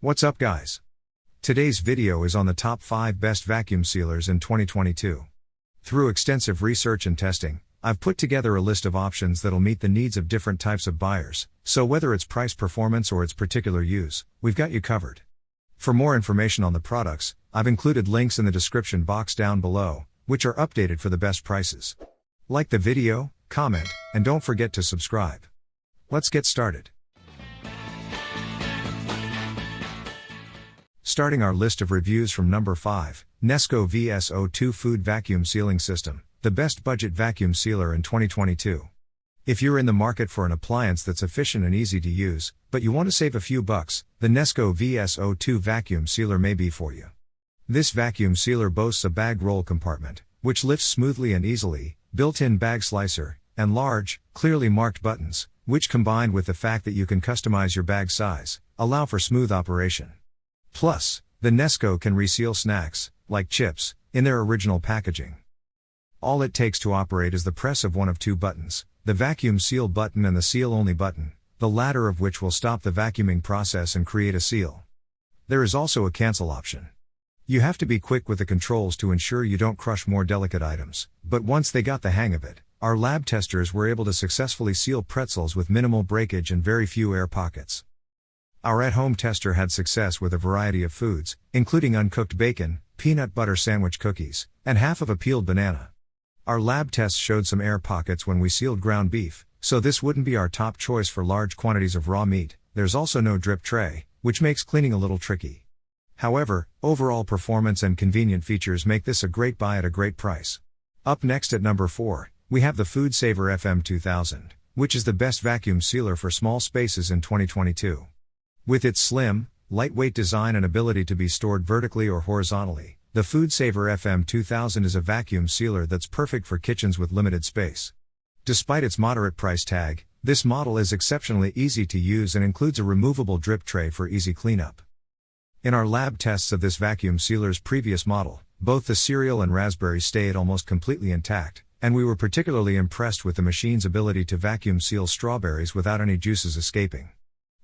What's up guys? Today's video is on the top 5 best vacuum sealers in 2022. Through extensive research and testing, I've put together a list of options that'll meet the needs of different types of buyers, so whether it's price performance or its particular use, we've got you covered. For more information on the products, I've included links in the description box down below, which are updated for the best prices. Like the video, comment, and don't forget to subscribe. Let's get started. Starting our list of reviews from number 5, Nesco VS02 Food Vacuum Sealing System, the best budget vacuum sealer in 2022. If you're in the market for an appliance that's efficient and easy to use, but you want to save a few bucks, the Nesco VS02 vacuum sealer may be for you. This vacuum sealer boasts a bag roll compartment, which lifts smoothly and easily, built-in bag slicer, and large, clearly marked buttons, which combined with the fact that you can customize your bag size, allow for smooth operation. Plus, the Nesco can reseal snacks, like chips, in their original packaging. All it takes to operate is the press of one of two buttons, the vacuum seal button and the seal only button, the latter of which will stop the vacuuming process and create a seal. There is also a cancel option. You have to be quick with the controls to ensure you don't crush more delicate items, but once they got the hang of it, our lab testers were able to successfully seal pretzels with minimal breakage and very few air pockets. Our at-home tester had success with a variety of foods, including uncooked bacon, peanut butter sandwich cookies, and half of a peeled banana. Our lab tests showed some air pockets when we sealed ground beef, so this wouldn't be our top choice for large quantities of raw meat. There's also no drip tray, which makes cleaning a little tricky. However, overall performance and convenient features make this a great buy at a great price. Up next at number 4, we have the FoodSaver FM2000, which is the best vacuum sealer for small spaces in 2022. With its slim, lightweight design and ability to be stored vertically or horizontally, the FoodSaver FM2000 is a vacuum sealer that's perfect for kitchens with limited space. Despite its moderate price tag, this model is exceptionally easy to use and includes a removable drip tray for easy cleanup. In our lab tests of this vacuum sealer's previous model, both the cereal and raspberries stayed almost completely intact, and we were particularly impressed with the machine's ability to vacuum seal strawberries without any juices escaping.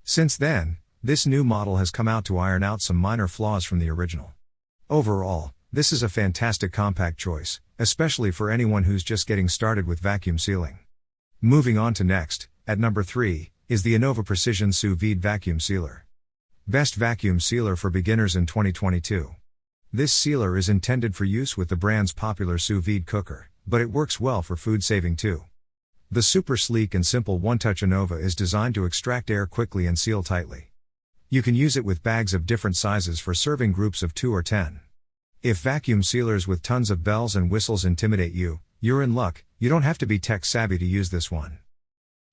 Since then, this new model has come out to iron out some minor flaws from the original. Overall, this is a fantastic compact choice, especially for anyone who's just getting started with vacuum sealing. Moving on to next, at number 3, is the Anova Precision Sous Vide Vacuum Sealer. Best vacuum sealer for beginners in 2022. This sealer is intended for use with the brand's popular sous vide cooker, but it works well for food saving too. The super sleek and simple one-touch Anova is designed to extract air quickly and seal tightly. You can use it with bags of different sizes for serving groups of 2 or 10. If vacuum sealers with tons of bells and whistles intimidate you, you're in luck. You don't have to be tech savvy to use this one.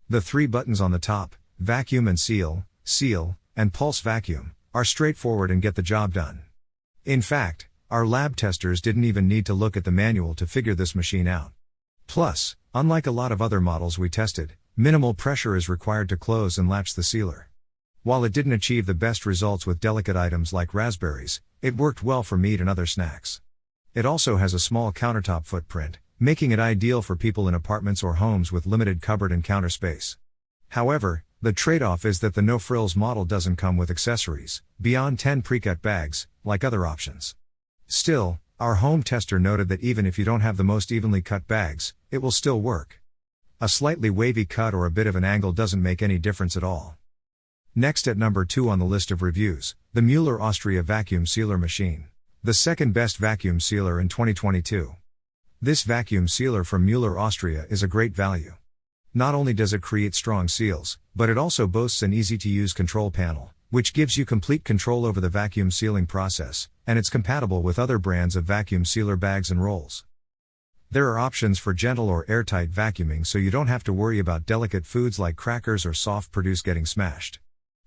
The 3 buttons on the top, vacuum and seal, and pulse vacuum, are straightforward and get the job done. In fact, our lab testers didn't even need to look at the manual to figure this machine out. Plus, unlike a lot of other models we tested, minimal pressure is required to close and latch the sealer. While it didn't achieve the best results with delicate items like raspberries, it worked well for meat and other snacks. It also has a small countertop footprint, making it ideal for people in apartments or homes with limited cupboard and counter space. However, the trade-off is that the no-frills model doesn't come with accessories, beyond 10 Precut bags, like other options. Still, our home tester noted that even if you don't have the most evenly cut bags, it will still work. A slightly wavy cut or a bit of an angle doesn't make any difference at all. Next at number 2 on the list of reviews, the Mueller Austria Vacuum Sealer Machine. The second best vacuum sealer in 2022. This vacuum sealer from Mueller Austria is a great value. Not only does it create strong seals, but it also boasts an easy-to-use control panel, which gives you complete control over the vacuum sealing process, and it's compatible with other brands of vacuum sealer bags and rolls. There are options for gentle or airtight vacuuming, so you don't have to worry about delicate foods like crackers or soft produce getting smashed.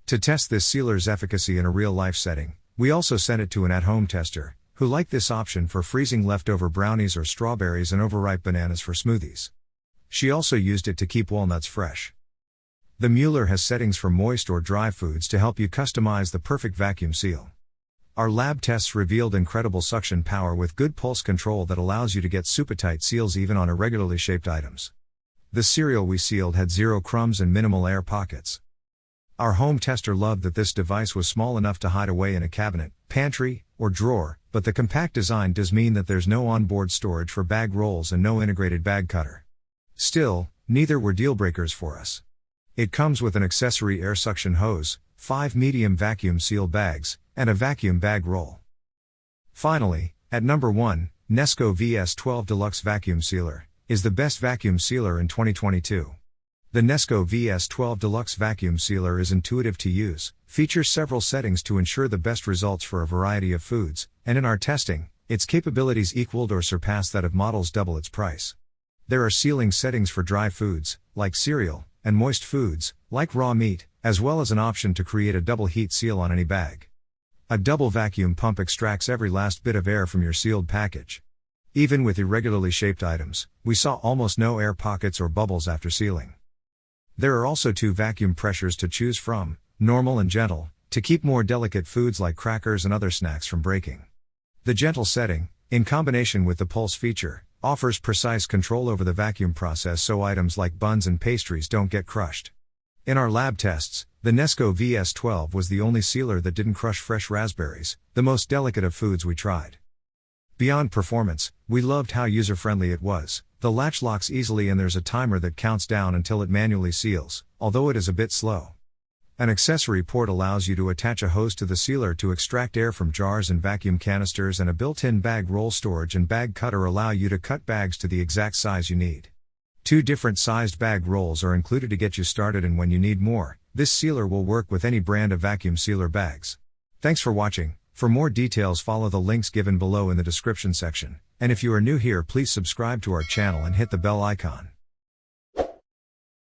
To test this sealer's efficacy in a real-life setting, we also sent it to an at-home tester, who liked this option for freezing leftover brownies or strawberries and overripe bananas for smoothies. She also used it to keep walnuts fresh. The Mueller has settings for moist or dry foods to help you customize the perfect vacuum seal. Our lab tests revealed incredible suction power with good pulse control that allows you to get super tight seals even on irregularly shaped items. The cereal we sealed had 0 crumbs and minimal air pockets. Our home tester loved that this device was small enough to hide away in a cabinet, pantry, or drawer, but the compact design does mean that there's no onboard storage for bag rolls and no integrated bag cutter. Still, neither were deal breakers for us. It comes with an accessory air suction hose, 5 medium vacuum seal bags, and a vacuum bag roll. Finally, at number 1, Nesco VS12 Deluxe Vacuum Sealer is the best vacuum sealer in 2022. The Nesco VS12 Deluxe Vacuum Sealer is intuitive to use, features several settings to ensure the best results for a variety of foods, and in our testing, its capabilities equaled or surpassed that of models double its price. There are sealing settings for dry foods, like cereal, and moist foods, like raw meat, as well as an option to create a double heat seal on any bag. A double vacuum pump extracts every last bit of air from your sealed package. Even with irregularly shaped items, we saw almost no air pockets or bubbles after sealing. There are also 2 vacuum pressures to choose from, normal and gentle, to keep more delicate foods like crackers and other snacks from breaking. The gentle setting, in combination with the pulse feature, offers precise control over the vacuum process so items like buns and pastries don't get crushed. In our lab tests, the Nesco VS12 was the only sealer that didn't crush fresh raspberries, the most delicate of foods we tried. Beyond performance, we loved how user-friendly it was. The latch locks easily and there's a timer that counts down until it manually seals, although it is a bit slow. An accessory port allows you to attach a hose to the sealer to extract air from jars and vacuum canisters, and a built-in bag roll storage and bag cutter allow you to cut bags to the exact size you need. 2 different sized bag rolls are included to get you started, and when you need more, this sealer will work with any brand of vacuum sealer bags. Thanks for watching. For more details, follow the links given below in the description section, and if you are new here, please subscribe to our channel and hit the bell icon.